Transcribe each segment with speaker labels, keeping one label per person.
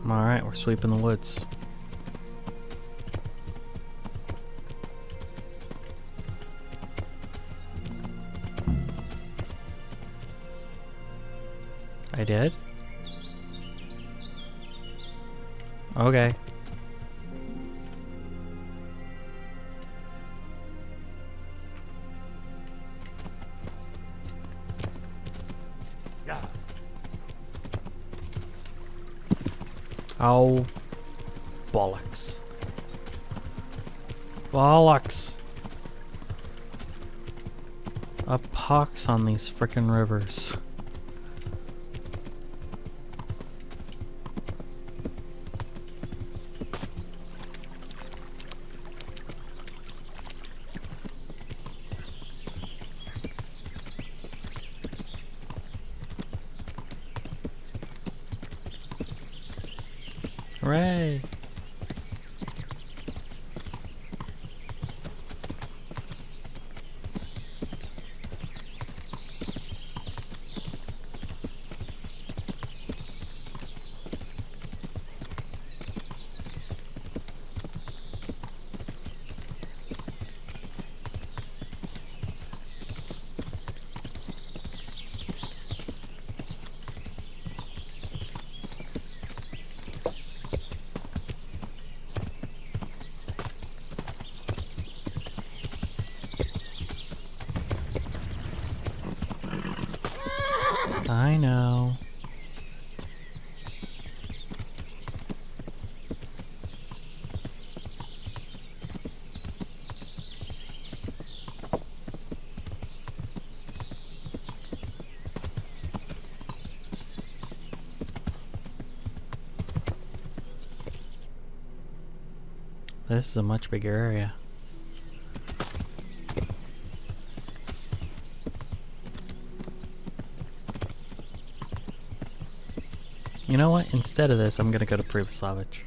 Speaker 1: Alright, we're sweeping the woods. I did? Okay.
Speaker 2: Yeah.
Speaker 1: Oh. Bollocks. Bollocks. A pox on these frickin' rivers. Hooray! I know. This is a much bigger area. You know what? Instead of this, I'm gonna go to Privoslavich.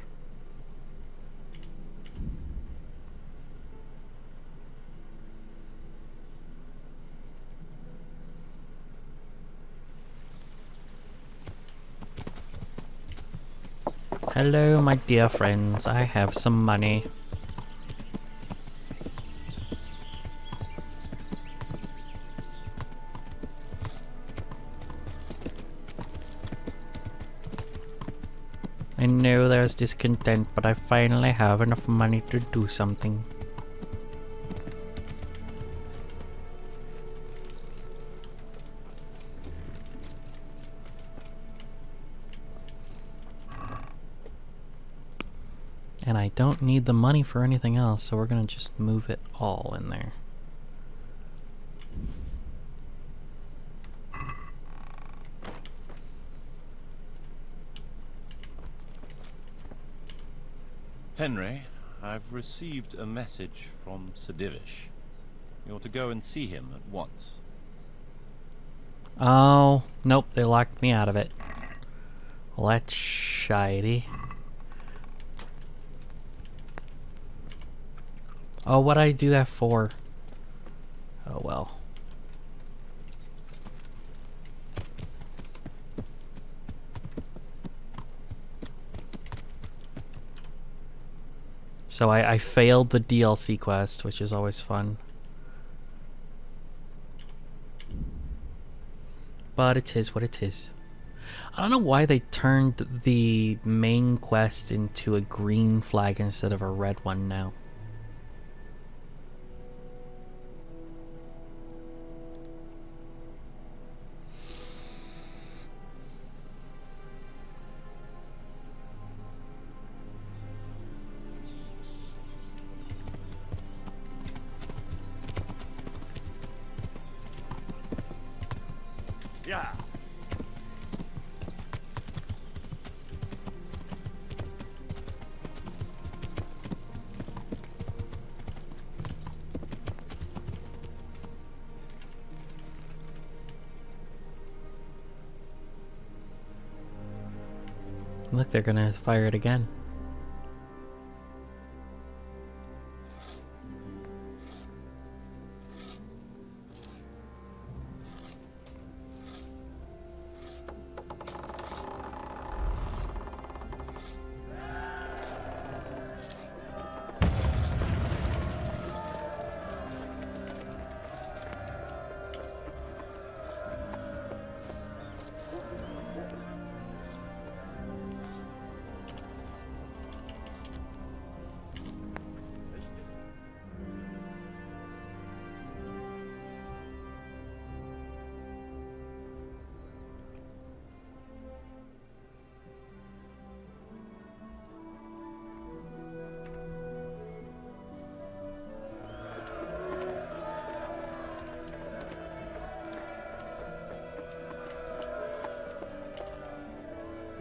Speaker 1: Hello, my dear friends. I have some money. I know there's discontent, but I finally have enough money to do something. And I don't need the money for anything else, so we're gonna just move it all in there.
Speaker 2: Henry, I've received a message from Sedivish. You're to go and see him at once.
Speaker 1: Oh, nope, they locked me out of it. Well, that's shitey. Oh, what'd I do that for? Oh, well. So I failed the DLC quest, which is always fun. But it is what it is. I don't know why they turned the main quest into a green flag instead of a red one now.
Speaker 2: Yeah.
Speaker 1: Look, they're gonna fire it again.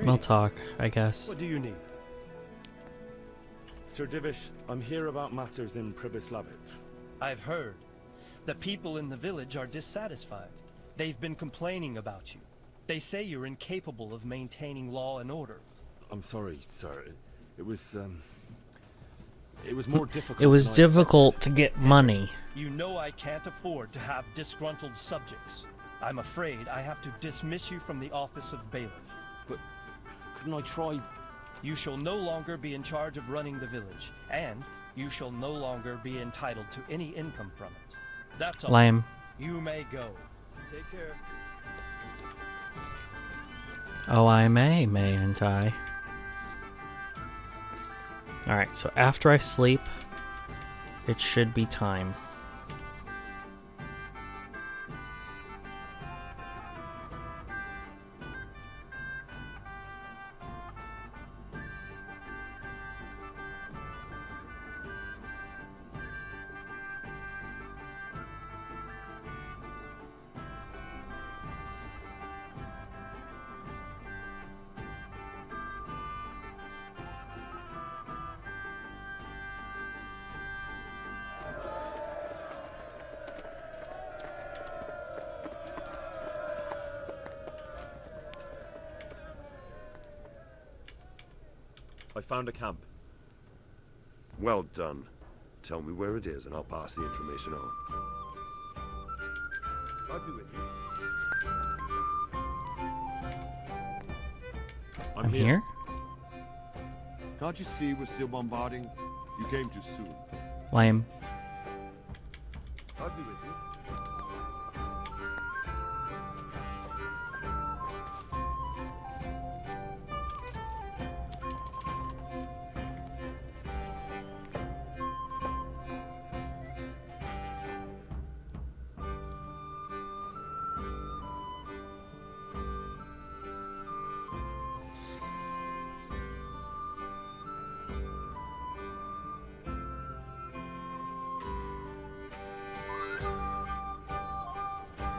Speaker 1: We'll talk, I guess.
Speaker 3: What do you need?
Speaker 4: Sir Divish, I'm here about matters in Pribyslavitz.
Speaker 3: I've heard. The people in the village are dissatisfied. They've been complaining about you. They say you're incapable of maintaining law and order.
Speaker 4: I'm sorry, sir. It was more difficult.
Speaker 1: It was
Speaker 4: than I
Speaker 1: difficult to get money.
Speaker 3: You know I can't afford to have disgruntled subjects. I'm afraid I have to dismiss you from the office of bailiff.
Speaker 4: But couldn't I try?
Speaker 3: You shall no longer be in charge of running the village, and you shall no longer be entitled to any income from it. That's all.
Speaker 1: Lame.
Speaker 3: You may go. Take care.
Speaker 1: Oh, I mayn't I? Alright, so after I sleep, it should be time.
Speaker 4: I found a camp.
Speaker 5: Well done. Tell me where it is and I'll pass the information on. I'll be with you.
Speaker 1: I'm here?
Speaker 5: Can't you see we're still bombarding? You came too soon.
Speaker 1: Lame.
Speaker 5: I'll be with you.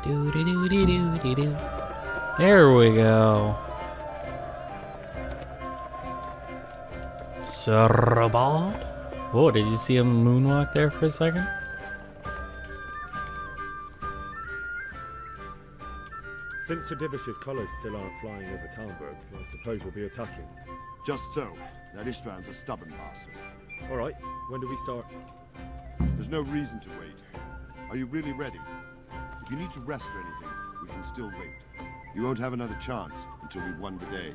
Speaker 1: Do-do-do-do-do-do. There we go. Sarabad? Whoa, did you see him moonwalk there for a second?
Speaker 4: Since Sir Divish's colours still aren't flying over Talmberg, I suppose we'll be attacking.
Speaker 5: Just so. That István's a stubborn bastard.
Speaker 4: All right, when do we start?
Speaker 5: There's no reason to wait. Are you really ready? If you need to rest or anything, we can still wait. You won't have another chance until we've won the day.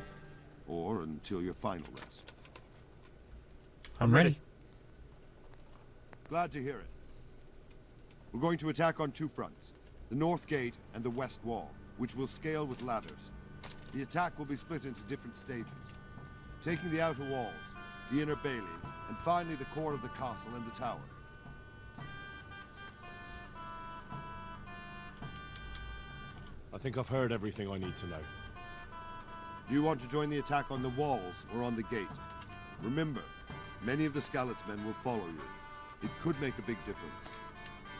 Speaker 5: Or until your final rest.
Speaker 1: I'm ready.
Speaker 5: Glad to hear it. We're going to attack on two fronts. The north gate and the west wall, which will scale with ladders. The attack will be split into different stages. Taking the outer walls, the inner bailey, and finally the core of the castle and the tower.
Speaker 4: I think I've heard everything I need to know.
Speaker 5: Do you want to join the attack on the walls or on the gate? Remember, many of the Skalitz men will follow you. It could make a big difference.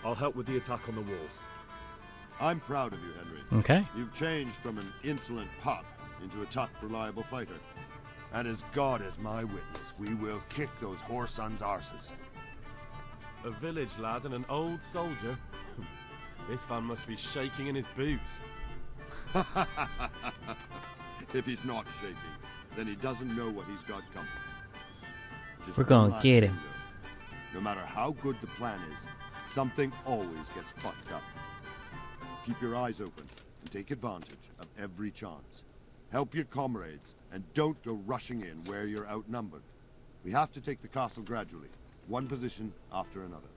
Speaker 4: I'll help with the attack on the walls.
Speaker 5: I'm proud of you, Henry.
Speaker 1: Okay.
Speaker 5: You've changed from an insolent pup into a tough, reliable fighter. And as God is my witness, we will kick those whoresons' arses.
Speaker 4: A village lad and an old soldier? This man must be shaking in his boots.
Speaker 5: If he's not shaking, then he doesn't know what he's got coming. Just
Speaker 1: We're
Speaker 5: one
Speaker 1: gonna
Speaker 5: last
Speaker 1: get
Speaker 5: thing,
Speaker 1: him.
Speaker 5: though. No matter how good the plan is, something always gets fucked up. Keep your eyes open and take advantage of every chance. Help your comrades and don't go rushing in where you're outnumbered. We have to take the castle gradually, one position after another.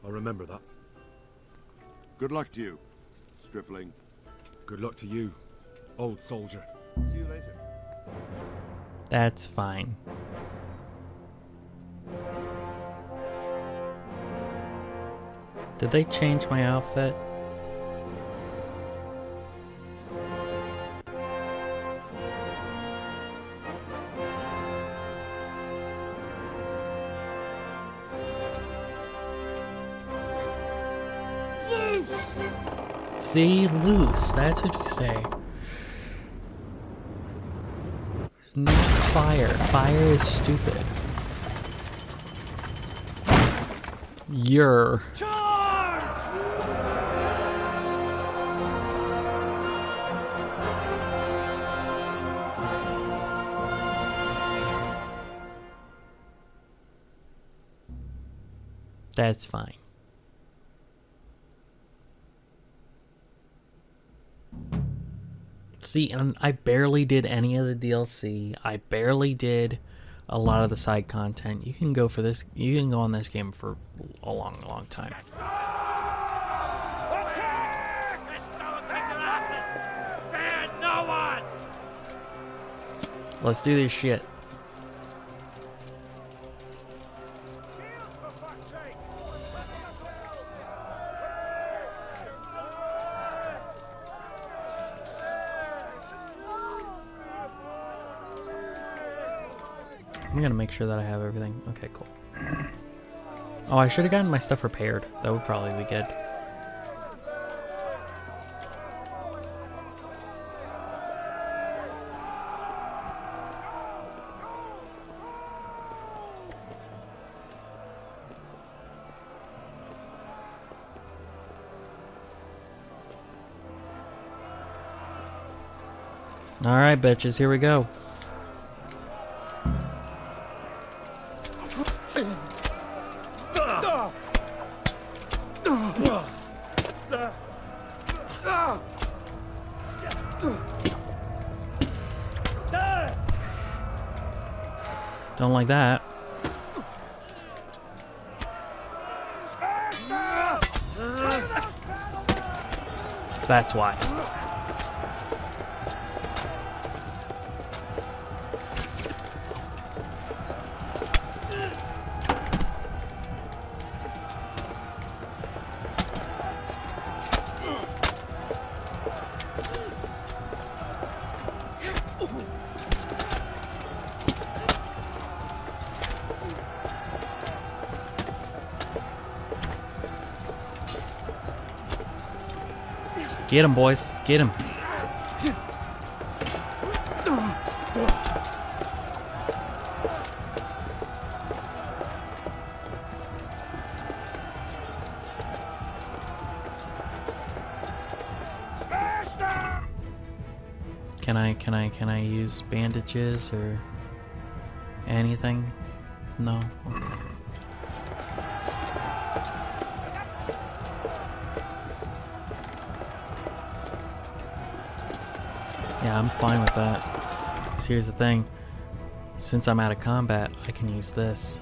Speaker 4: I'll remember that.
Speaker 5: Good luck to you, stripling.
Speaker 4: Good luck to you, old soldier.
Speaker 5: See you later.
Speaker 1: That's fine. Did they change my outfit? See, loose. That's what you say. not fire. Fire is stupid. You're... That's fine. See, and I barely did any of the DLC. I barely did a lot of the side content. You can go for this. You can go on this game for a long, long time. Let's do this shit. I'm gonna make sure that I have everything. Okay, cool. Oh, I should have gotten my stuff repaired. That would probably be good. Alright, bitches, here we go. Don't like that. That's why. Get him, boys. Get him. Can I use bandages or anything? No? Okay. Yeah, I'm fine with that. Because here's the thing. Since I'm out of combat, I can use this.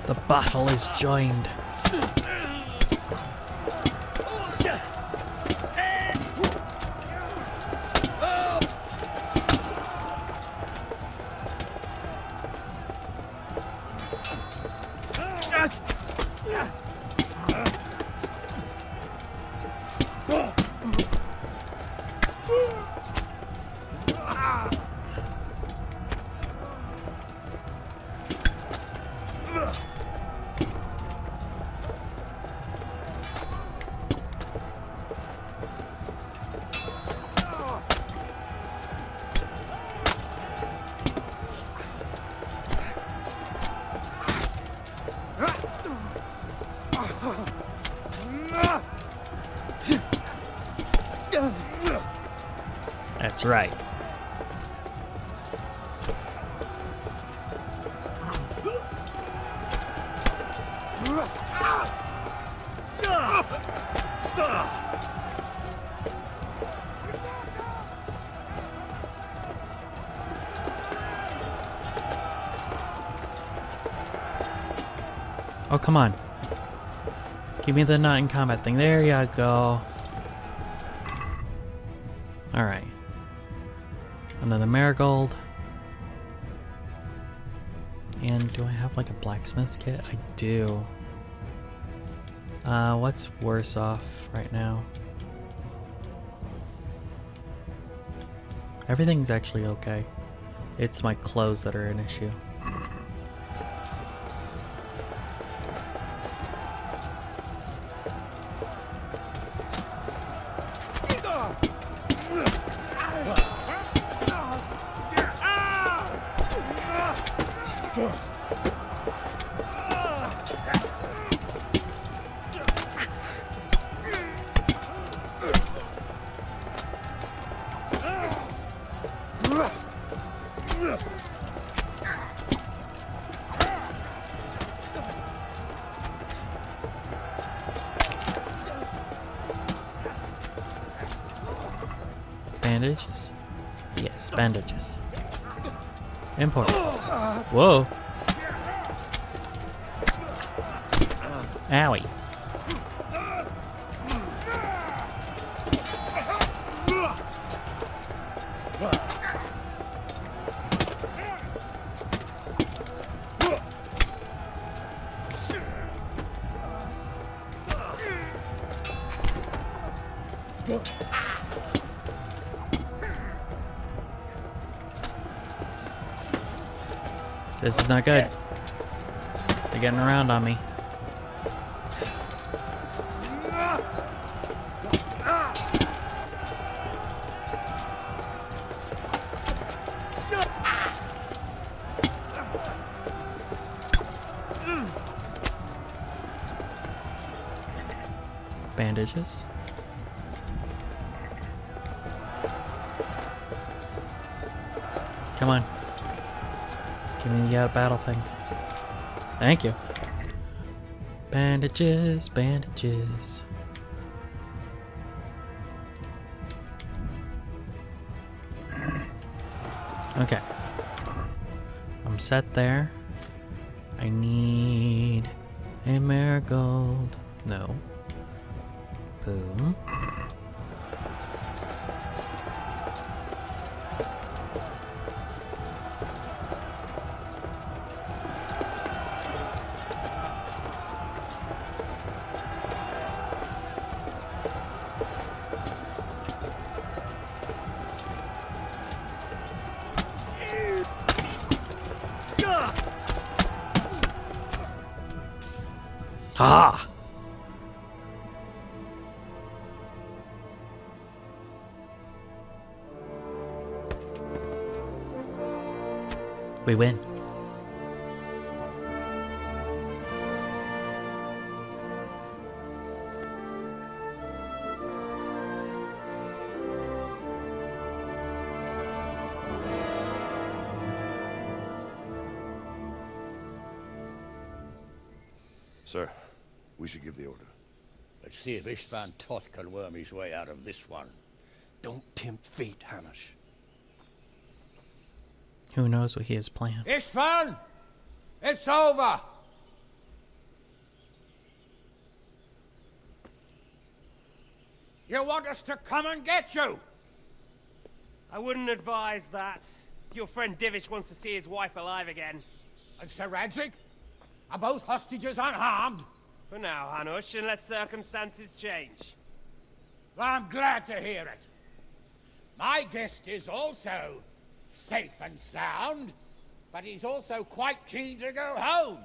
Speaker 1: The battle is joined. That's right. Oh, come on. Give me the not in combat thing. There you go. Alright. Another marigold. And do I have like a blacksmith's kit? I do. What's worse off right now? Everything's actually okay. It's my clothes that are an issue. Bandages? Yes, bandages. Important. Whoa. Owie. This is not good. They're getting around on me. Bandages. Come on. Give me the out of battle thing. Thank you. Bandages, bandages. Okay. I'm set there. I need a marigold. No. Boom. Ah! We win.
Speaker 5: Sir, we should give the order.
Speaker 6: Let's see if Istvan Toth can worm his way out of this one.
Speaker 3: Don't tempt fate, Hamish.
Speaker 1: Who knows what he has planned?
Speaker 6: Istvan! It's over! You want us to come and get you?
Speaker 7: I wouldn't advise that. Your friend Divish wants to see his wife alive again.
Speaker 6: And Sir Radzig? Are both hostages unharmed?
Speaker 7: For now, Hanush, unless circumstances change.
Speaker 6: Well, I'm glad to hear it. My guest is also safe and sound, but he's also quite keen to go home.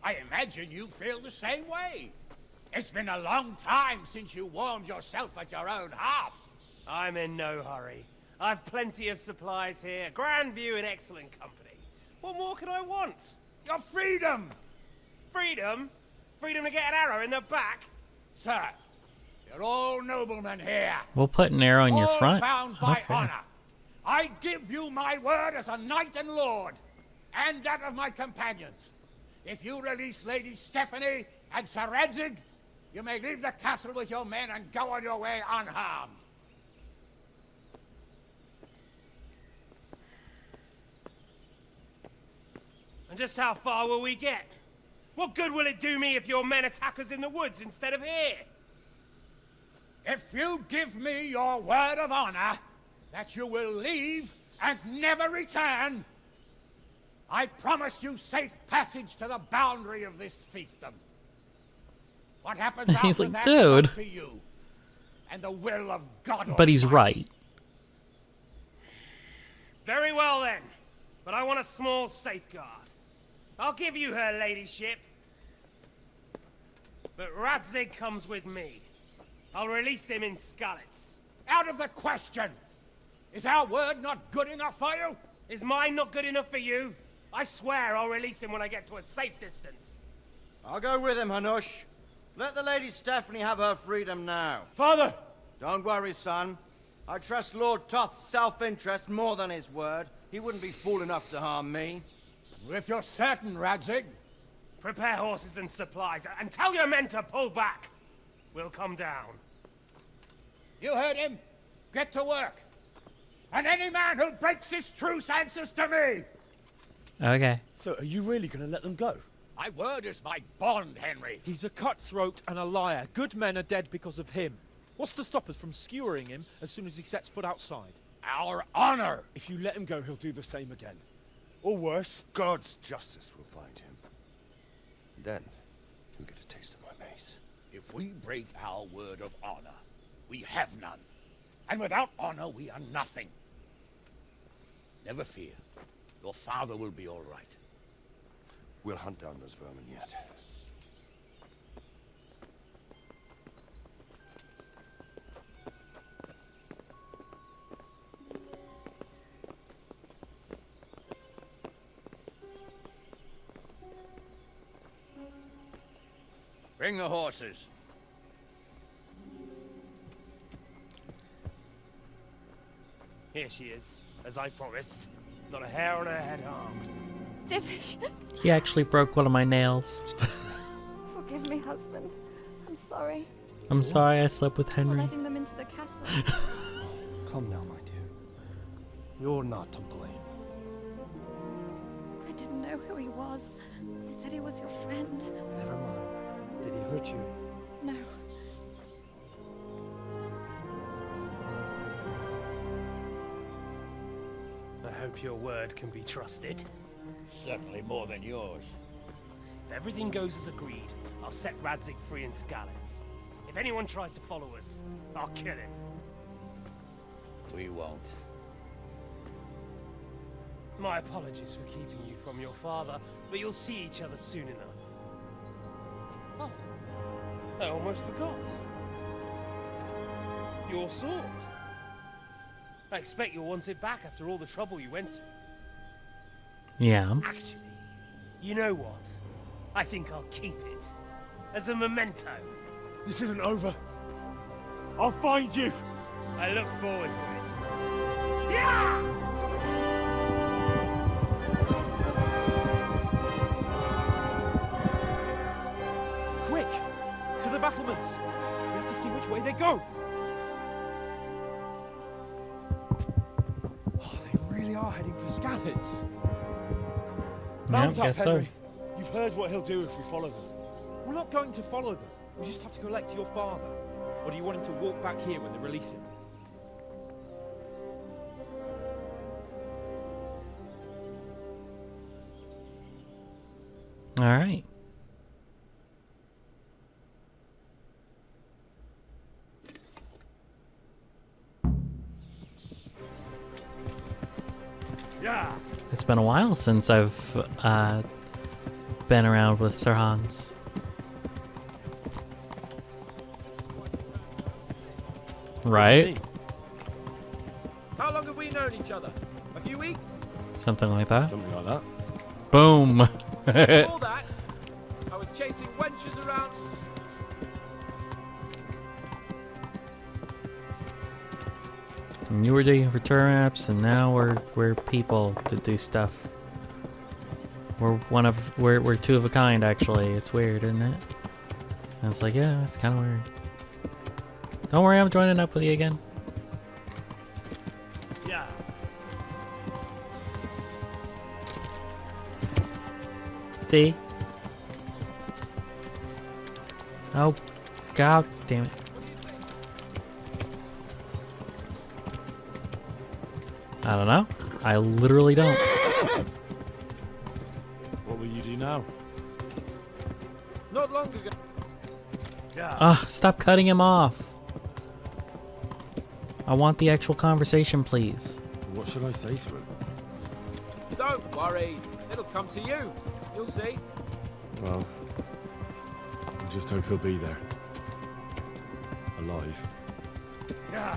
Speaker 6: I imagine you feel the same way. It's been a long time since you warmed yourself at your own hearth.
Speaker 7: I'm in no hurry. I've plenty of supplies here, grand view and excellent company. What more could I want?
Speaker 6: Your freedom!
Speaker 7: Freedom? Freedom to get an arrow in the back?
Speaker 6: Sir, you're all noblemen here.
Speaker 1: We'll put an arrow in your
Speaker 6: all
Speaker 1: front.
Speaker 6: bound by
Speaker 1: Okay.
Speaker 6: honor. I give you my word as a knight and lord, and that of my companions. If you release Lady Stephanie and Sir Radzig, you may leave the castle with your men and go on your way unharmed.
Speaker 7: And just how far will we get? What good will it do me if your men attack us in the woods instead of here?
Speaker 6: If you give me your word of honor that you will leave and never return, I promise you safe passage to the boundary of this fiefdom. What happens after
Speaker 1: He's like,
Speaker 6: that
Speaker 1: dude.
Speaker 6: is up to you and the will of God.
Speaker 1: But he's
Speaker 6: Almighty.
Speaker 1: right.
Speaker 7: Very well then, but I want a small safeguard. I'll give you her ladyship. But Radzig comes with me. I'll release him in Skalitz.
Speaker 6: Out of the question. Is our word not good enough for you?
Speaker 7: Is mine not good enough for you? I swear I'll release him when I get to a safe distance.
Speaker 8: I'll go with him, Hanush. Let the Lady Stephanie have her freedom now.
Speaker 3: Father!
Speaker 8: Don't worry, son. I trust Lord Doth's self-interest more than his word. He wouldn't be fool enough to harm me.
Speaker 6: If you're certain, Radzig.
Speaker 7: Prepare horses and supplies, and tell your men to pull back. We'll come down.
Speaker 6: You heard him. Get to work. And any man who breaks this truce answers to me.
Speaker 1: Okay.
Speaker 9: So, are you really going to let them go?
Speaker 6: My word is my bond, Henry.
Speaker 9: He's a cutthroat and a liar. Good men are dead because of him. What's to stop us from skewering him as soon as he sets foot outside?
Speaker 6: Our honor.
Speaker 9: If you let him go, he'll do the same again. Or worse.
Speaker 5: God's justice will find him. Then, you'll get a taste of my mace.
Speaker 6: If we break our word of honor, we have none. And without honor, we are nothing. Never fear. Your father will be all right.
Speaker 5: We'll hunt down those vermin yet.
Speaker 6: Bring the horses.
Speaker 7: Here she is, as I promised. Not a hair on her head harmed.
Speaker 10: Divish,
Speaker 1: He actually broke one of my nails.
Speaker 10: forgive me, husband. I'm sorry
Speaker 1: I'm sorry I slept with
Speaker 10: for
Speaker 1: Henry.
Speaker 10: letting them into the castle.
Speaker 3: Come now, my dear. You're not to blame.
Speaker 10: I didn't know who he was. He said he was your friend.
Speaker 3: Never mind. Did he hurt you?
Speaker 10: No.
Speaker 7: I hope your word can be trusted.
Speaker 6: Certainly more than yours.
Speaker 7: If everything goes as agreed, I'll set Radzig free in Skalitz. If anyone tries to follow us, I'll kill him.
Speaker 6: We won't.
Speaker 7: My apologies for keeping you from your father, but you'll see each other soon enough. Oh, I almost forgot. Your sword. I expect you'll want it back after all the trouble you went to.
Speaker 1: Yeah.
Speaker 7: Actually, you know what? I think I'll keep it. As a memento.
Speaker 9: This isn't over. I'll find you.
Speaker 7: I look forward to it. Yeah!
Speaker 9: Quick! To the battlements. We have to see which way they go. Oh, they really are heading for Skalitz.
Speaker 1: Yeah,
Speaker 9: Mount up,
Speaker 1: guess so.
Speaker 9: Henry. You've heard what he'll do if we follow them. We're not going to follow them. We just have to collect your father. Or do you want him to walk back here when they release him?
Speaker 1: All right.
Speaker 7: Yeah!
Speaker 1: It's been a while since I've been around with Sir Hans. Right?
Speaker 9: How long have we known each other? A few weeks?
Speaker 1: Something like that.
Speaker 4: Something like that.
Speaker 1: Boom.
Speaker 9: Before that, I was chasing wenches around.
Speaker 1: And you were digging for turnips, and now we're people that do stuff. We're two of a kind, actually. It's weird, isn't it? And it's like, yeah, it's kind of weird. Don't worry, I'm joining up with you again.
Speaker 7: Yeah!
Speaker 1: See? Oh, god damn it. I don't know. I literally don't. Stop cutting him off. I want the actual conversation, please.
Speaker 4: What should I say to him?
Speaker 9: Don't worry. It'll come to you. You'll see.
Speaker 4: Well, I just hope he'll be there. Alive.
Speaker 9: Yeah.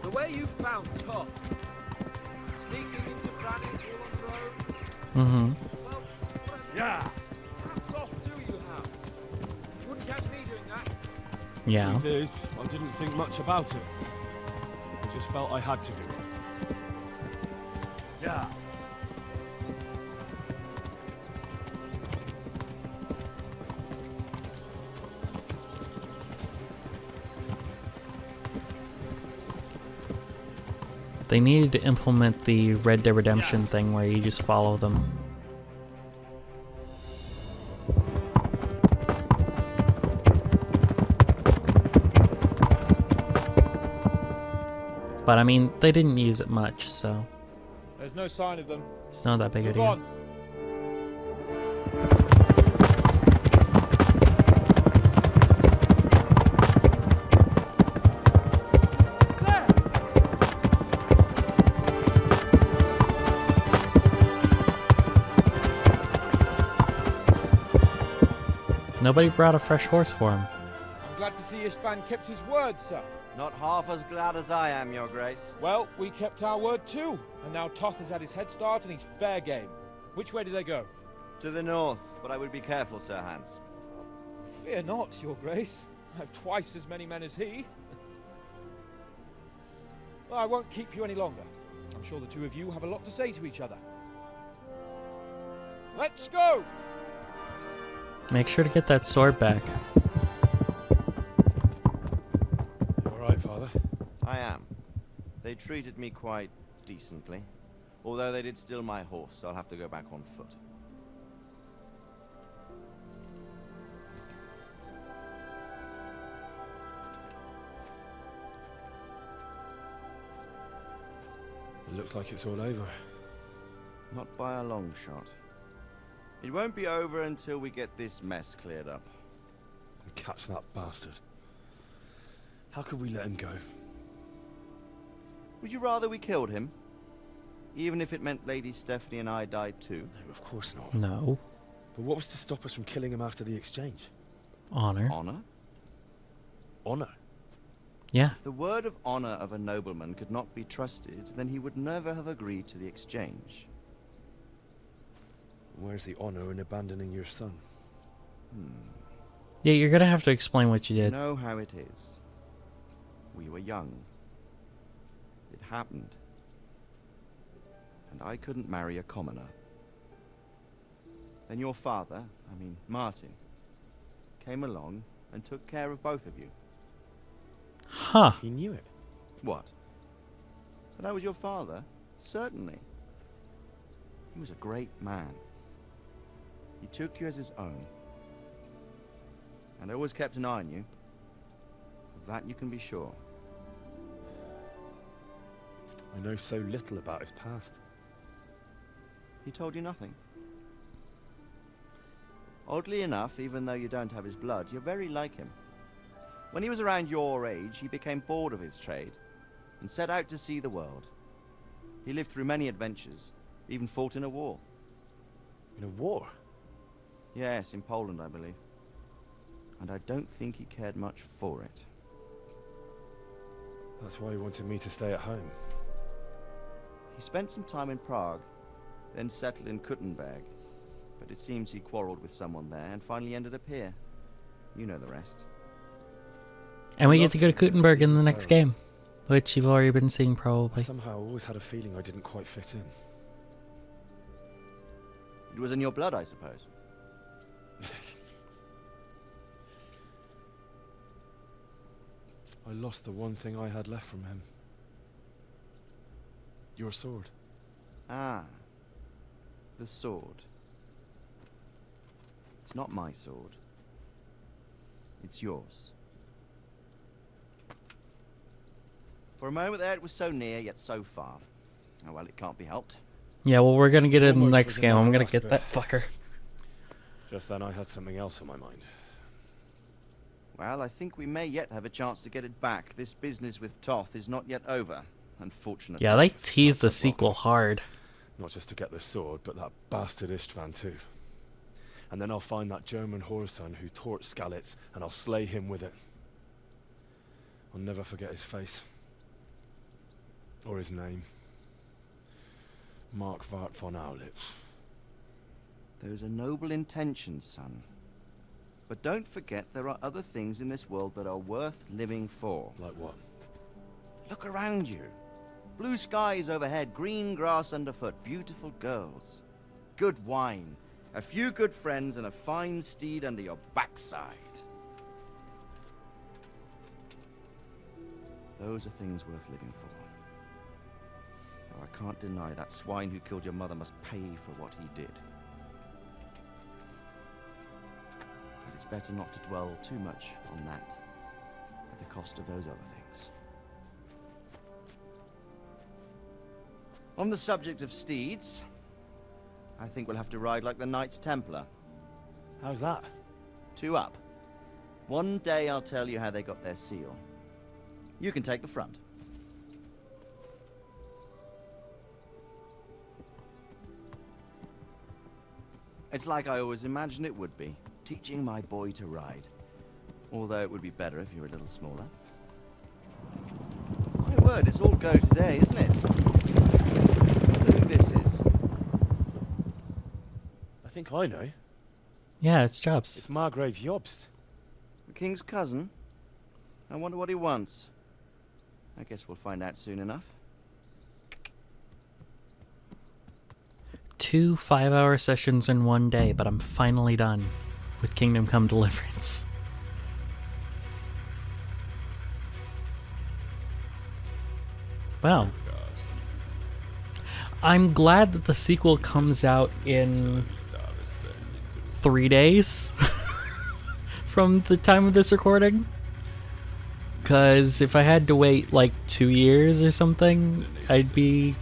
Speaker 9: The way you found Doth, sneaking into planets all on your own.
Speaker 1: Mm-hmm.
Speaker 9: Well, yeah. Hats off to you, Hal. You wouldn't catch me doing that.
Speaker 1: Yeah.
Speaker 4: Truth is, I didn't think much about it. I just felt I had to do it.
Speaker 9: Yeah.
Speaker 1: They needed to implement the Red Dead Redemption thing where you just follow them. But I mean, they didn't use it much, so
Speaker 9: There's no sign of them.
Speaker 1: it's not that big a
Speaker 9: Move
Speaker 1: deal.
Speaker 9: on.
Speaker 1: Nobody brought a fresh horse for him.
Speaker 9: I'm glad to see Ishban kept his word, sir.
Speaker 8: Not half as glad as I am, Your Grace.
Speaker 9: Well, we kept our word too. And now Doth has had his head start and he's fair game. Which way do they go?
Speaker 8: To the north, but I would be careful, Sir Hans.
Speaker 9: Fear not, Your Grace. I have twice as many men as he. Well, I won't keep you any longer. I'm sure the two of you have a lot to say to each other. Let's go!
Speaker 1: Make sure to get that sword back.
Speaker 4: All right, Father.
Speaker 8: I am. They treated me quite decently. Although they did steal my horse, so I'll have to go back on foot.
Speaker 4: It looks like it's all over.
Speaker 8: Not by a long shot. It won't be over until we get this mess cleared up.
Speaker 4: And catch that bastard. How could we let him go?
Speaker 8: Would you rather we killed him? Even if it meant Lady Stephanie and I died too?
Speaker 4: No, of course not.
Speaker 1: No.
Speaker 4: But what was to stop us from killing him after the exchange?
Speaker 1: Honor.
Speaker 8: Honor?
Speaker 4: Honor.
Speaker 1: Yeah.
Speaker 8: If the word of honor of a nobleman could not be trusted, then he would never have agreed to the exchange.
Speaker 4: Where's the honor in abandoning your son?
Speaker 1: Yeah, you're gonna have to explain what you
Speaker 8: You
Speaker 1: did.
Speaker 8: know how it is. We were young. It happened. And I couldn't marry a commoner. Then your father, Martin, came along and took care of both of you.
Speaker 1: Huh.
Speaker 4: He knew it.
Speaker 8: What? That I was your father? Certainly. He was a great man. He took you as his own. And always kept an eye on you. Of that you can be sure.
Speaker 4: I know so little about his past.
Speaker 8: He told you nothing. Oddly enough, even though you don't have his blood, you're very like him. When he was around your age, he became bored of his trade and set out to see the world. He lived through many adventures, even fought in a war.
Speaker 4: In a war?
Speaker 8: Yes, in Poland, I believe. And I don't think he cared much for it.
Speaker 4: That's why he wanted me to stay at home.
Speaker 8: He spent some time in Prague, then settled in Kuttenberg. But it seems he quarreled with someone there and finally ended up here. You know the rest.
Speaker 1: And we get to go to Kuttenberg in the next game, which you've already been seeing probably.
Speaker 4: Somehow I always had a feeling I didn't quite fit in.
Speaker 8: It was in your blood, I suppose.
Speaker 4: I lost the one thing I had left from him. Your sword.
Speaker 8: Ah. The sword. It's not my sword. It's yours. For a moment there it was so near, yet so far. Oh well, it can't be helped.
Speaker 1: Yeah, well, we're gonna get it in the
Speaker 9: Almost
Speaker 1: next
Speaker 9: was
Speaker 1: game. I'm
Speaker 9: another
Speaker 1: gonna get
Speaker 9: aspect.
Speaker 1: that fucker.
Speaker 9: Just then I had something else on my mind.
Speaker 8: Well, I think we may yet have a chance to get it back. This business with Doth is not yet over, unfortunately.
Speaker 1: Yeah, they teased the sequel hard.
Speaker 9: Not just to get the sword, but that bastard Istvan too. And then I'll find that German whoreson who torched Skalitz, and I'll slay him with it. I'll never forget his face. Or his name. Mark Vart von Aulitz.
Speaker 8: Those are noble intentions, son. But don't forget there are other things in this world that are worth living for.
Speaker 9: Like what?
Speaker 8: Look around you. Blue skies overhead, green grass underfoot, beautiful girls. Good wine, a few good friends, and a fine steed under your backside. Those are things worth living for. Though I can't deny that swine who killed your mother must pay for what he did. But it's better not to dwell too much on that at the cost of those other things. On the subject of steeds, I think we'll have to ride like the Knights Templar.
Speaker 9: How's that?
Speaker 8: 2 up. One day I'll tell you how they got their seal. You can take the front. It's like I always imagined it would be, teaching my boy to ride. Although it would be better if you were a little smaller. My word, it's all go today, isn't it? I wonder who this is.
Speaker 9: I think I know.
Speaker 1: Yeah, it's Jobs.
Speaker 9: It's Margrave Jobst.
Speaker 8: The king's cousin? I wonder what he wants. I guess we'll find out soon enough.
Speaker 1: 2 5-hour sessions in one day, but I'm finally done with Kingdom Come Deliverance. Well, I'm glad that the sequel comes out in 3 days from the time of this recording. Because if I had to wait like 2 years or something, I'd be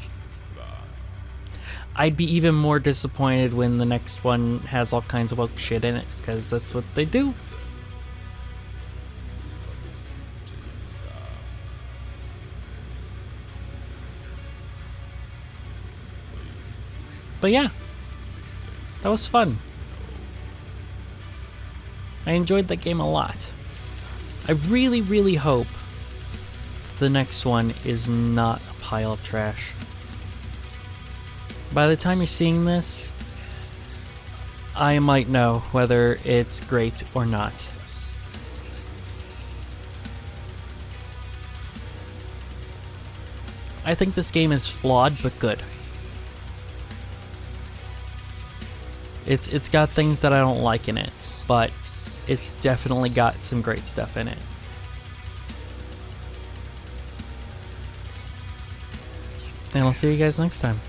Speaker 1: even more disappointed when the next one has all kinds of woke shit in it, because that's what they do. But yeah, that was fun. I enjoyed that game a lot. I really, really hope the next one is not a pile of trash. By the time you're seeing this, I might know whether it's great or not. I think this game is flawed but good. It's got things that I don't like in it, but it's definitely got some great stuff in it. And I'll see you guys next time.